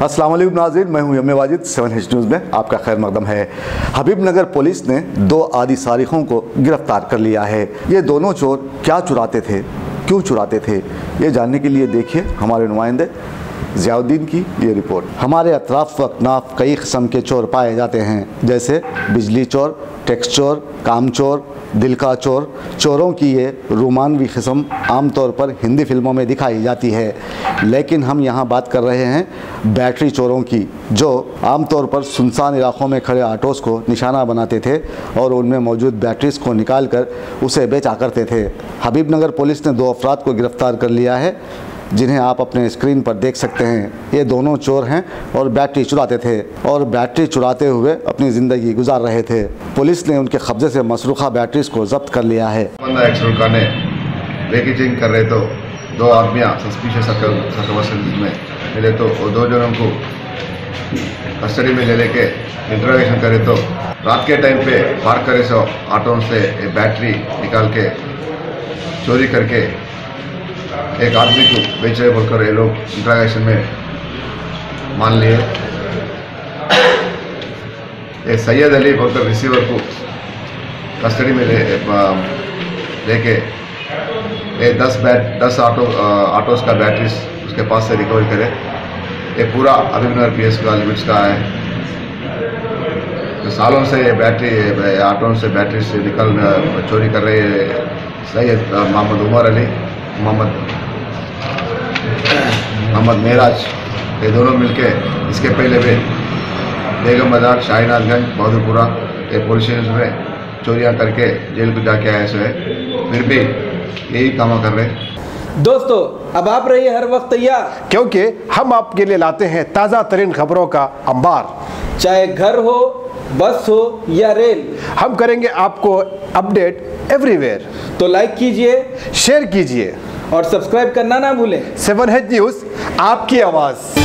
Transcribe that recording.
अस्सलाम वालेकुम नाज़रीन, मैं हूं यम वाजिद। 7H न्यूज़ में आपका खैर मकदम है। हबीबनगर पुलिस ने 2 आदि सारिकों को गिरफ्तार कर लिया है। ये दोनों चोर क्या चुराते थे, क्यों चुराते थे, ये जानने के लिए देखिए हमारे नुमाइंदे ज़ियाउद्दीन की ये रिपोर्ट। हमारे अतराफ वकनाफ कई किस्म के चोर पाए जाते हैं, जैसे बिजली चोर, टैक्स चोर, काम चोर, दिल का चोर। चोरों की ये रोमानवी किस्म आमतौर पर हिंदी फिल्मों में दिखाई जाती है, लेकिन हम यहाँ बात कर रहे हैं बैटरी चोरों की, जो आमतौर पर सुनसान इलाकों में खड़े ऑटोज़ को निशाना बनाते थे और उनमें मौजूद बैटरीज़ को निकाल कर उसे बेचा करते थे। हबीबनगर पुलिस ने 2 अफराद को गिरफ्तार कर लिया है, जिन्हें आप अपने स्क्रीन पर देख सकते हैं। ये दोनों चोर हैं और बैटरी चुराते थे और बैटरी चुराते हुए अपनी ज़िंदगी गुजार रहे थे। पुलिस ने उनके कब्जे से मसरूखा बैटरीज को जब्त कर लिया है। पैकेजिंग कर रहे तो 2 आदमियाँ सस्पिशियस में मिले तो वो 2 जनों को कस्टडी में ले लेके इंटरोगेशन करे तो रात के टाइम पे पार्क करे सो ऑटो से बैटरी निकाल के चोरी करके एक आदमी को बेच रहे बोलकर ये लोग इंटरोगेशन में मान लिए। ये सैयद अली बोलकर रिसीवर को कस्टडी में लेके 10 ऑटोज़ का बैटरीज उसके पास से रिकवर करे। ये पूरा हबीबनगर पीएस का लिमिट्स का है। तो सालों से ये बैटरी ऑटो से बैटरी से चोरी कर रहे सैयद मोहम्मद उमर अली, मोहम्मद मेराज, ये दोनों मिलके इसके पहले भी बेगम बाजार, शाहीनाथगंज, बहादुरपुरा ये पुलिस स्टेशन में चोरियां करके जेल को जाके आए से फिर भी यही काम कर रहे हैं। दोस्तों, अब आप रहिए हर वक्त तैयार, क्योंकि हम आपके लिए लाते हैं ताज़ा तरीन खबरों का अंबार। चाहे घर हो, बस हो या रेल, हम करेंगे आपको अपडेट एवरीवेयर। तो लाइक कीजिए, शेयर कीजिए और सब्सक्राइब करना ना भूलें। 7H न्यूज़, आपकी आवाज़।